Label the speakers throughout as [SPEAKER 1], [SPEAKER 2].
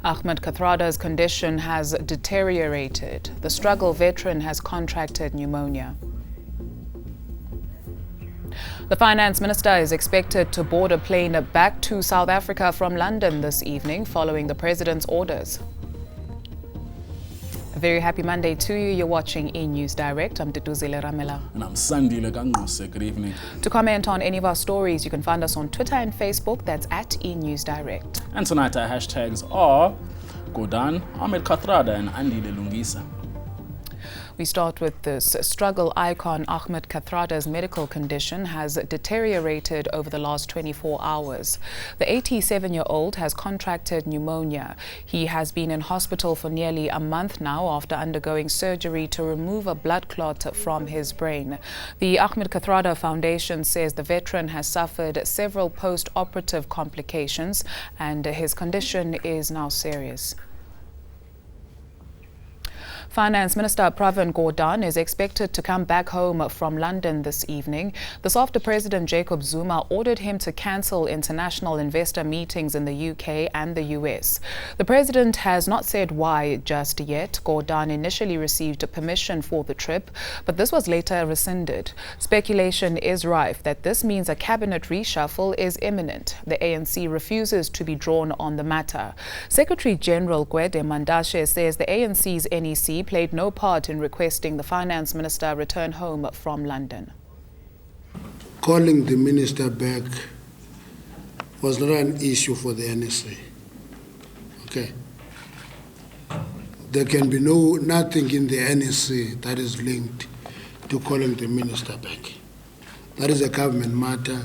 [SPEAKER 1] Ahmed Kathrada's condition has deteriorated. The struggle veteran has contracted pneumonia. The Finance Minister is expected to board a plane back to South Africa from London this evening following the President's orders. A very happy Monday to you. You're watching eNews Direct. I'm Deduzile Ramela.
[SPEAKER 2] And I'm Sandile Gangose. Good evening.
[SPEAKER 1] To comment on any of our stories, you can find us on Twitter and Facebook. That's at eNews Direct.
[SPEAKER 2] And tonight our hashtags are Gordhan, Ahmed Kathrada and Andile Lungisa.
[SPEAKER 1] We start with this. Struggle icon Ahmed Kathrada's medical condition has deteriorated over the last 24 hours. The 87-year-old has contracted pneumonia. He has been in hospital for nearly a month now after undergoing surgery to remove a blood clot from his brain. The Ahmed Kathrada Foundation says the veteran has suffered several post-operative complications and his condition is now serious. Finance Minister Pravin Gordhan is expected to come back home from London this evening. This after President Jacob Zuma ordered him to cancel international investor meetings in the UK and the US. The President has not said why just yet. Gordhan initially received permission for the trip, but this was later rescinded. Speculation is rife that this means a cabinet reshuffle is imminent. The ANC refuses to be drawn on the matter. Secretary General Gwede Mandashe says the ANC's NEC played no part in requesting the Finance Minister return home from London.
[SPEAKER 3] Calling the minister back was not an issue for the NSA. Okay. There can be nothing in the NSA that is linked to calling the minister back. That is a government matter.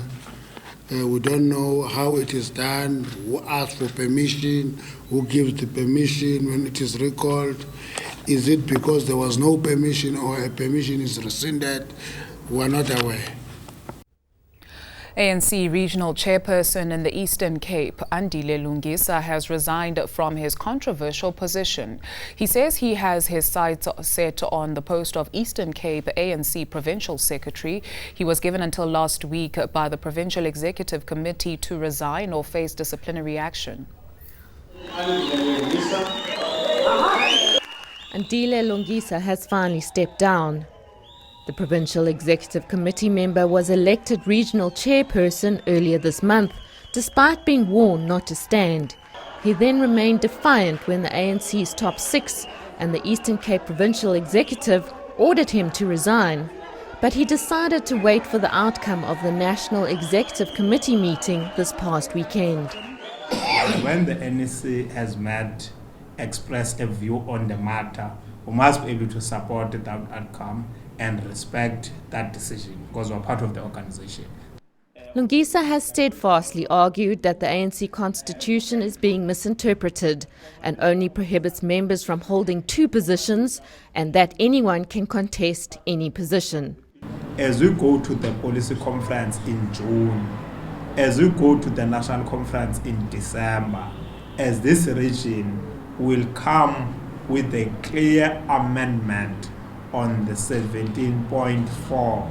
[SPEAKER 3] We don't know how it is done, who asks for permission, who gives the permission when it is recalled. Is it because there was no permission or a permission is rescinded? We are not aware.
[SPEAKER 1] ANC Regional Chairperson in the Eastern Cape, Andile Lungisa, has resigned from his controversial position. He says he has his sights set on the post of Eastern Cape ANC Provincial Secretary. He was given until last week by the Provincial Executive Committee to resign or face disciplinary action.
[SPEAKER 4] Andile Lungisa has finally stepped down. The Provincial Executive Committee member was elected regional chairperson earlier this month, despite being warned not to stand. He then remained defiant when the ANC's top six and the Eastern Cape Provincial Executive ordered him to resign. But he decided to wait for the outcome of the National Executive Committee meeting this past weekend.
[SPEAKER 5] When the NEC has met, expressed a view on the matter, we must be able to support that outcome and respect that decision because we're part of the organization.
[SPEAKER 4] Lungisa has steadfastly argued that the ANC constitution is being misinterpreted and only prohibits members from holding two positions and that anyone can contest any position.
[SPEAKER 5] As we go to the policy conference in June, as we go to the national conference in December, as this region will come with a clear amendment on the 17.4.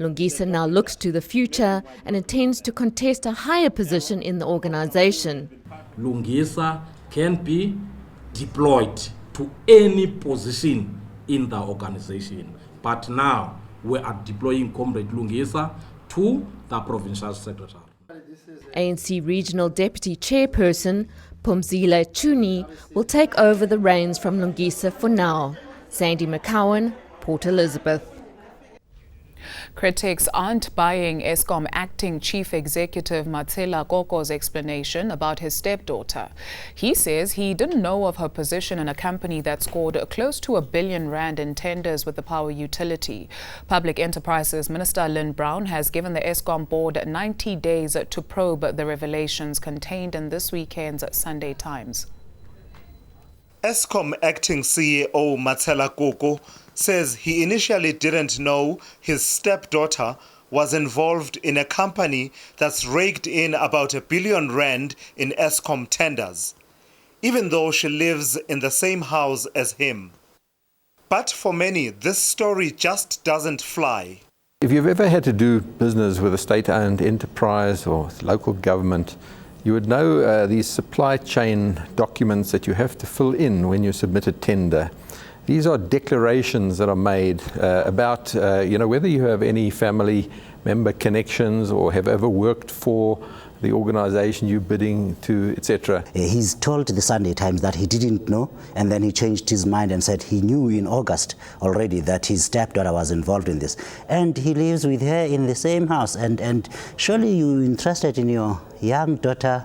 [SPEAKER 4] Lungisa now looks to the future and intends to contest a higher position in the organization.
[SPEAKER 6] Lungisa can be deployed to any position in the organization. But now we are deploying Comrade Lungisa to the Provincial Secretary.
[SPEAKER 4] ANC Regional Deputy Chairperson Phumzile Chuni will take over the reins from Lungisa for now. Sandy McCowan, Port Elizabeth.
[SPEAKER 1] Critics aren't buying Eskom acting chief executive Matsela Koko's explanation about his stepdaughter. He says he didn't know of her position in a company that scored close to R1 billion in tenders with the power utility. Public Enterprises Minister Lynn Brown has given the Eskom board 90 days to probe the revelations contained in this weekend's Sunday Times.
[SPEAKER 7] Eskom acting CEO Matsela Koko says he initially didn't know his stepdaughter was involved in a company that's raked in about R1 billion in Eskom tenders, even though she lives in the same house as him. But for many, this story just doesn't fly.
[SPEAKER 8] If you've ever had to do business with a state-owned enterprise or local government, You would know these supply chain documents that you have to fill in when you submit a tender. These are declarations that are made about whether you have any family member connections or have ever worked for the organization you're bidding to, etc.
[SPEAKER 9] He's told the Sunday Times that he didn't know, and then he changed his mind and said he knew in August already that his stepdaughter was involved in this. And he lives with her in the same house. And surely you're interested in your young daughter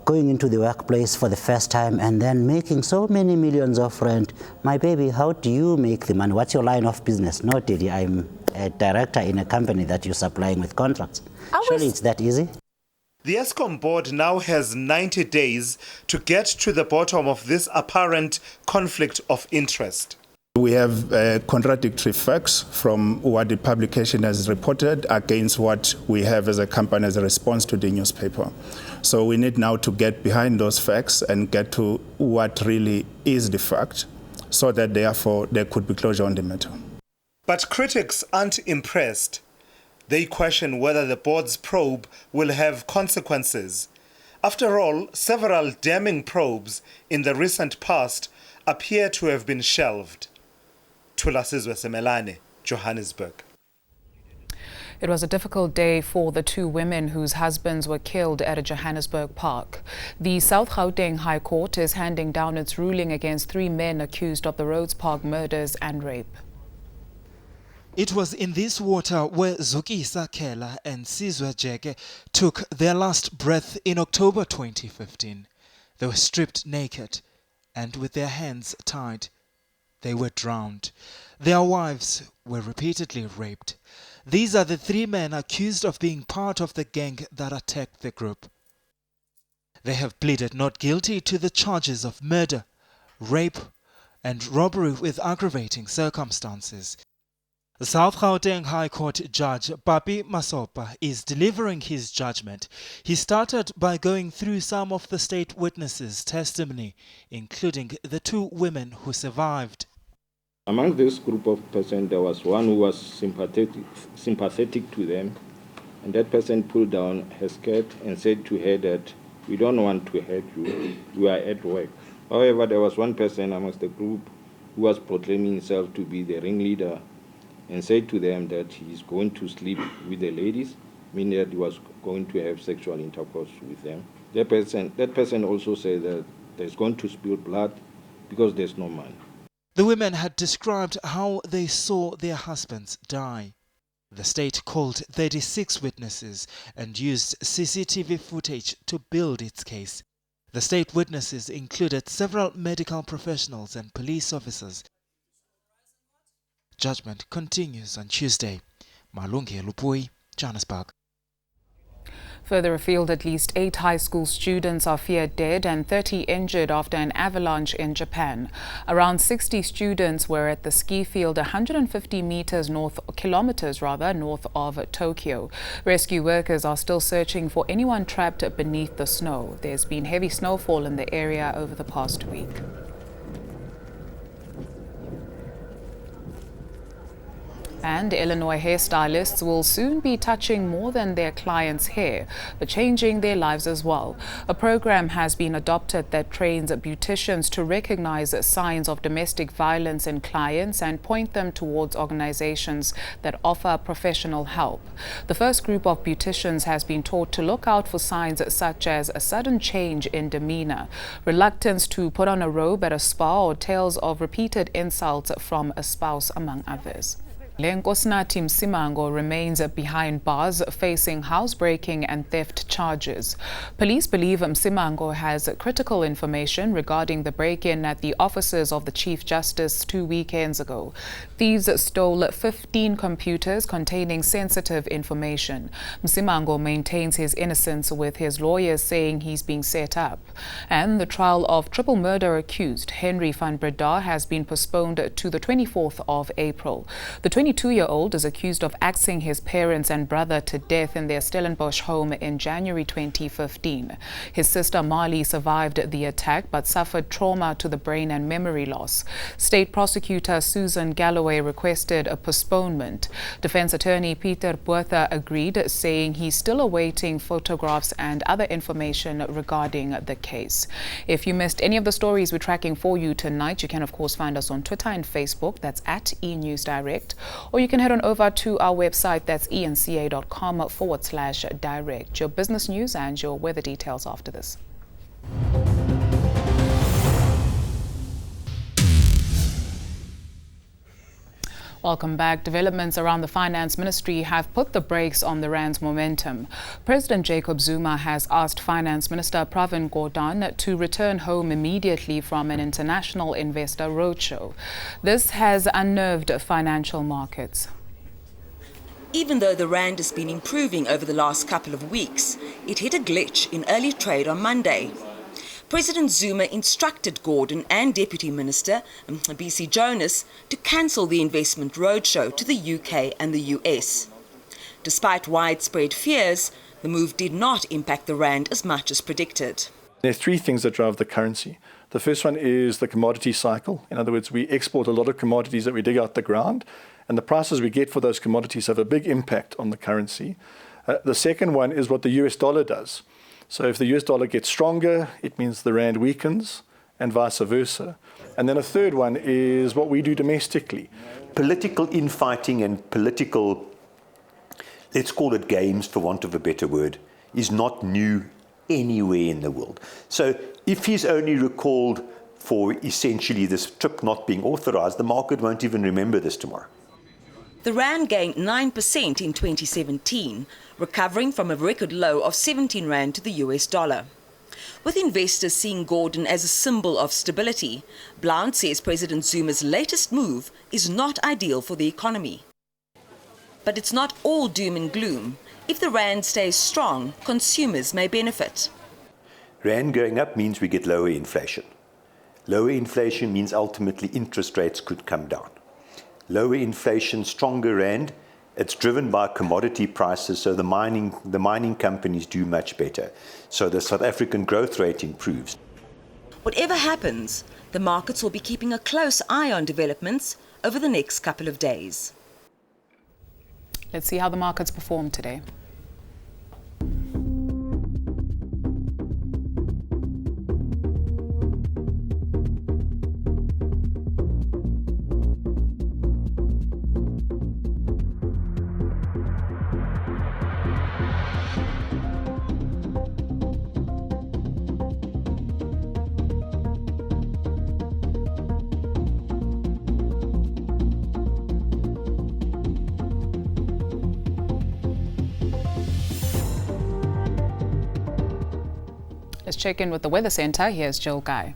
[SPEAKER 9] going into the workplace for the first time and then making so many millions of rent. My baby, how do you make the money? What's your line of business? No, Daddy, I'm a director in a company that you're supplying with contracts. Surely it's that easy.
[SPEAKER 7] The Eskom board now has 90 days to get to the bottom of this apparent conflict of interest.
[SPEAKER 5] We have contradictory facts from what the publication has reported against what we have as a company as a response to the newspaper. So we need now to get behind those facts and get to what really is the fact, so that therefore there could be closure on the matter.
[SPEAKER 7] But critics aren't impressed. They question whether the board's probe will have consequences. After all, several damning probes in the recent past appear to have been shelved. Thulasizwe Semelane, Johannesburg.
[SPEAKER 1] It was a difficult day for the two women whose husbands were killed at a Johannesburg park. The South Gauteng High Court is handing down its ruling against 3 men accused of the Rhodes Park murders and rape.
[SPEAKER 10] It was in this water where Zukisa Kela and Sizwe Jeke took their last breath in October 2015. They were stripped naked and with their hands tied. They were drowned. Their wives were repeatedly raped. These are the 3 men accused of being part of the gang that attacked the group. They have pleaded not guilty to the charges of murder, rape, and robbery with aggravating circumstances. The South Gauteng High Court Judge Papi Masopa is delivering his judgment. He started by going through some of the state witnesses' testimony, including the 2 women who survived.
[SPEAKER 11] Among this group of persons, there was one who was sympathetic to them, and that person pulled down her skirt and said to her that, "We don't want to hurt you, we are at work." However, there was one person amongst the group who was proclaiming himself to be the ringleader and said to them that he is going to sleep with the ladies, meaning that he was going to have sexual intercourse with them. That person also said that there's going to spill blood because there's no money.
[SPEAKER 10] The women had described how they saw their husbands die. The state called 36 witnesses and used CCTV footage to build its case. The state witnesses included several medical professionals and police officers. Judgment continues on Tuesday. Malungi Lupui, Johannesburg.
[SPEAKER 1] Further afield, at least 8 high school students are feared dead and 30 injured after an avalanche in Japan. Around 60 students were at the ski field 150 kilometers north of Tokyo. Rescue workers are still searching for anyone trapped beneath the snow. There's been heavy snowfall in the area over the past week. And Illinois hairstylists will soon be touching more than their clients' hair, but changing their lives as well. A program has been adopted that trains beauticians to recognize signs of domestic violence in clients and point them towards organizations that offer professional help. The first group of beauticians has been taught to look out for signs such as a sudden change in demeanor, reluctance to put on a robe at a spa, or tales of repeated insults from a spouse, among others. Lenkosinathi Msimango remains behind bars, facing housebreaking and theft charges. Police believe Msimango has critical information regarding the break-in at the offices of the Chief Justice 2 weekends ago. Thieves stole 15 computers containing sensitive information. Msimango maintains his innocence, with his lawyers saying he's being set up. And the trial of triple murder accused Henry van Breda has been postponed to the 24th of April. The 22-year-old is accused of axing his parents and brother to death in their Stellenbosch home in January 2015. His sister Marley survived the attack but suffered trauma to the brain and memory loss. State prosecutor Susan Galloway requested a postponement. Defense attorney Peter Botha agreed, saying he's still awaiting photographs and other information regarding the case. If you missed any of the stories we're tracking for you tonight, you can of course find us on Twitter and Facebook. That's at eNews Direct. Or you can head on over to our website. That's enca.com/direct. Your business news and your weather details after this. Welcome back. Developments around the Finance Ministry have put the brakes on the rand's momentum. President Jacob Zuma has asked Finance Minister Pravin Gordhan to return home immediately from an international investor roadshow. This has unnerved financial markets.
[SPEAKER 12] Even though the rand has been improving over the last couple of weeks, it hit a glitch in early trade on Monday. President Zuma instructed Gordhan and Deputy Minister BC Jonas to cancel the investment roadshow to the UK and the US. Despite widespread fears, the move did not impact the rand as much as predicted.
[SPEAKER 13] There are three things that drive the currency. The first one is the commodity cycle. In other words, we export a lot of commodities that we dig out the ground, and the prices we get for those commodities have a big impact on the currency. The second one is what the US dollar does. So if the US dollar gets stronger, it means the rand weakens, and vice versa. And then a third one is what we do domestically.
[SPEAKER 14] Political infighting and political, let's call it games for want of a better word, is not new anywhere in the world. So if he's only recalled for essentially this trip not being authorized, the market won't even remember this tomorrow.
[SPEAKER 12] The rand gained 9% in 2017, recovering from a record low of 17 rand to the US dollar. With investors seeing Gordhan as a symbol of stability, Blount says President Zuma's latest move is not ideal for the economy. But it's not all doom and gloom. If the rand stays strong, consumers may benefit.
[SPEAKER 14] Rand going up means we get lower inflation. Lower inflation means ultimately interest rates could come down. Lower inflation, stronger rand, it's driven by commodity prices, so the mining companies do much better. So the South African growth rate improves.
[SPEAKER 12] Whatever happens, the markets will be keeping a close eye on developments over the next couple of days.
[SPEAKER 1] Let's see how the markets perform today. Let's check in with the Weather Centre. Here's Jill Guy.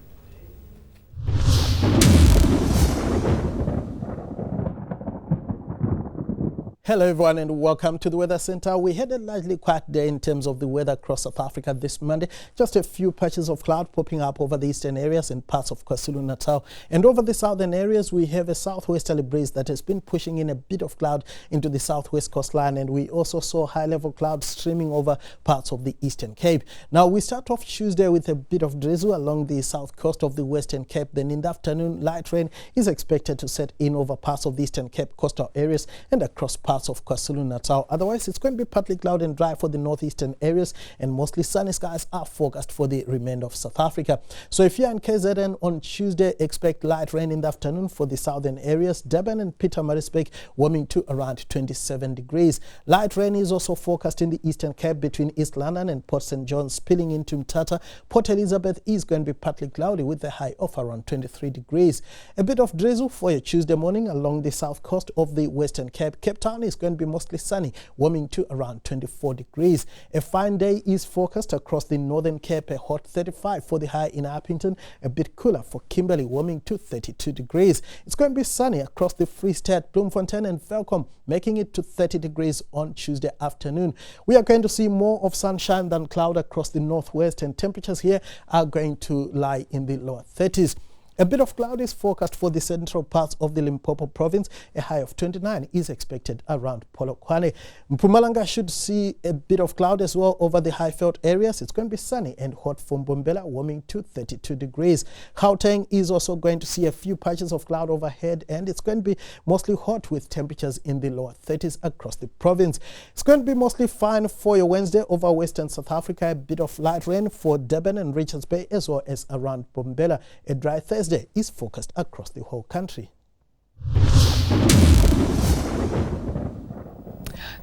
[SPEAKER 15] Hello everyone and welcome to the Weather Centre. We had a largely quiet day in terms of the weather across South Africa this Monday. Just a few patches of cloud popping up over the eastern areas and parts of KwaZulu-Natal. And over the southern areas we have a southwesterly breeze that has been pushing in a bit of cloud into the southwest coastline, and we also saw high-level clouds streaming over parts of the Eastern Cape. Now we start off Tuesday with a bit of drizzle along the south coast of the Western Cape. Then in the afternoon, light rain is expected to set in over parts of the Eastern Cape coastal areas and across parts of KwaZulu-Natal. Otherwise, it's going to be partly cloudy and dry for the northeastern areas, and mostly sunny skies are forecast for the remainder of South Africa. So if you're in KZN on Tuesday, expect light rain in the afternoon for the southern areas. Durban and Pietermaritzburg warming to around 27 degrees. Light rain is also forecast in the Eastern Cape between East London and Port St. John's, spilling into Mthatha. Port Elizabeth is going to be partly cloudy with a high of around 23 degrees. A bit of drizzle for your Tuesday morning along the south coast of the Western Cape. Cape Town is going to be mostly sunny, warming to around 24 degrees. A fine day is forecast across the Northern Cape, a hot 35 for the high in Appington, a bit cooler for Kimberley, warming to 32 degrees. It's going to be sunny across the Free State, Bloemfontein and Velkom, making it to 30 degrees on Tuesday afternoon. We are going to see more of sunshine than cloud across the northwest, and temperatures here are going to lie in the lower 30s. A bit of cloud is forecast for the central parts of the Limpopo province. A high of 29 is expected around Polokwane. Mpumalanga should see a bit of cloud as well over the Highveld areas. It's going to be sunny and hot for Mbombela, warming to 32 degrees. Gauteng is also going to see a few patches of cloud overhead, and it's going to be mostly hot with temperatures in the lower 30s across the province. It's going to be mostly fine for your Wednesday over Western South Africa. A bit of light rain for Durban and Richards Bay as well as around Mbombela. A dry Thursday is forecast across the whole country.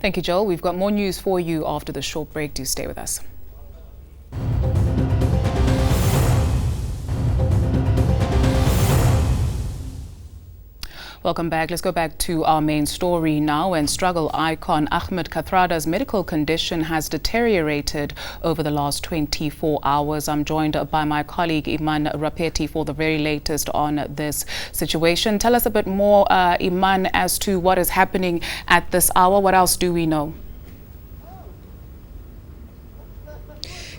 [SPEAKER 1] Thank you, Joel. We've got more news for you after the short break. Do stay with us. Welcome back. Let's go back to our main story now. And struggle icon Ahmed Kathrada's medical condition has deteriorated over the last 24 hours. I'm joined by my colleague Iman Rapeti for the very latest on this situation. Tell us a bit more, Iman, as to what is happening at this hour. What else do we know?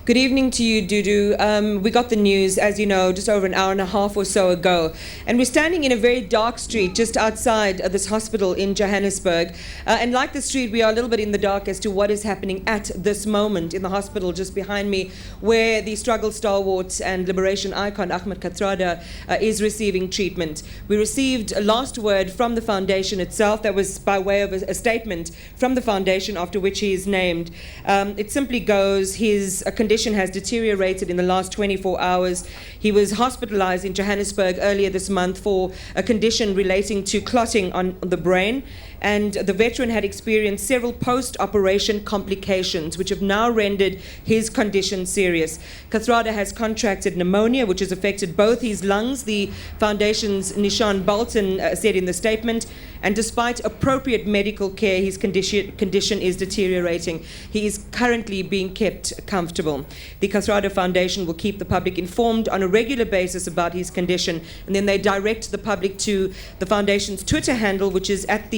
[SPEAKER 16] Good evening to you, Dudu. We got the news, as you know, just over an hour and a half or so ago. And we're standing in a very dark street just outside this hospital in Johannesburg. And like the street, we are a little bit in the dark as to what is happening at this moment in the hospital just behind me, where the struggle stalwart and liberation icon Ahmed Kathrada is receiving treatment. We received a last word from the foundation itself. That was by way of a statement from the foundation, after which he is named. It simply goes, his condition has deteriorated in the last 24 hours. He was hospitalized in Johannesburg earlier this month for a condition relating to clotting on the brain. And the veteran had experienced several post-operation complications, which have now rendered his condition serious. Kathrada has contracted pneumonia, which has affected both his lungs, the foundation's Nishan Bulletin said in the statement. And despite appropriate medical care, his condition is deteriorating. He is currently being kept comfortable. The Kathrada Foundation will keep the public informed on a regular basis about his condition, and then they direct the public to the foundation's Twitter handle, which is at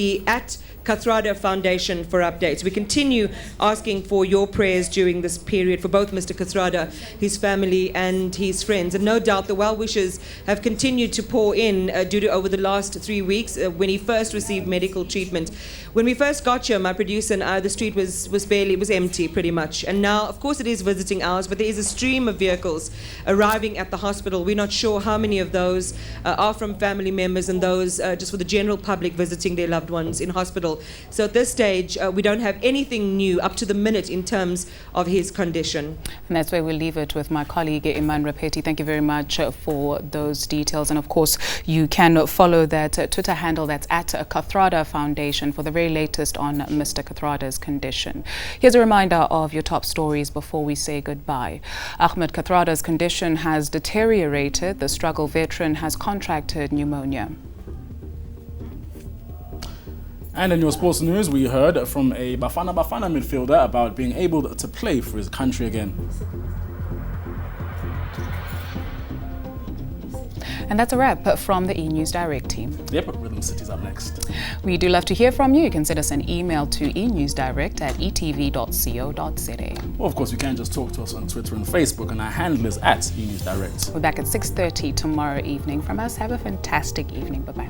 [SPEAKER 16] Kathrada Foundation, for updates. We continue asking for your prayers during this period for both Mr. Kathrada, his family and his friends. And no doubt the well wishes have continued to pour in due to over the last 3 weeks when he first received medical treatment. When we first got here, my producer and I, the street was empty pretty much. And now, of course, it is visiting hours, but there is a stream of vehicles arriving at the hospital. We're not sure how many of those are from family members and those just for the general public visiting their loved ones in hospital. So at this stage, we don't have anything new up to the minute in terms of his condition.
[SPEAKER 1] And that's where we'll leave it with my colleague Iman Rapeti. Thank you very much for those details. And of course, you can follow that Twitter handle, that's at Kathrada Foundation, for the very latest on Mr. Kathrada's condition. Here's a reminder of your top stories before we say goodbye. Ahmed Kathrada's condition has deteriorated. The struggle veteran has contracted pneumonia.
[SPEAKER 2] And in your sports news, we heard from a Bafana midfielder about being able to play for his country again.
[SPEAKER 1] And that's a wrap from the eNews Direct team.
[SPEAKER 2] Yep, Rhythm City's up next.
[SPEAKER 1] We do love to hear from you. You can send us an email to enewsdirect@etv.co.za.
[SPEAKER 2] Well, of course, you can just talk to us on Twitter and Facebook, and our handle is @eNewsDirect.
[SPEAKER 1] We're back at 6:30 tomorrow evening. From us, have a fantastic evening. Bye-bye.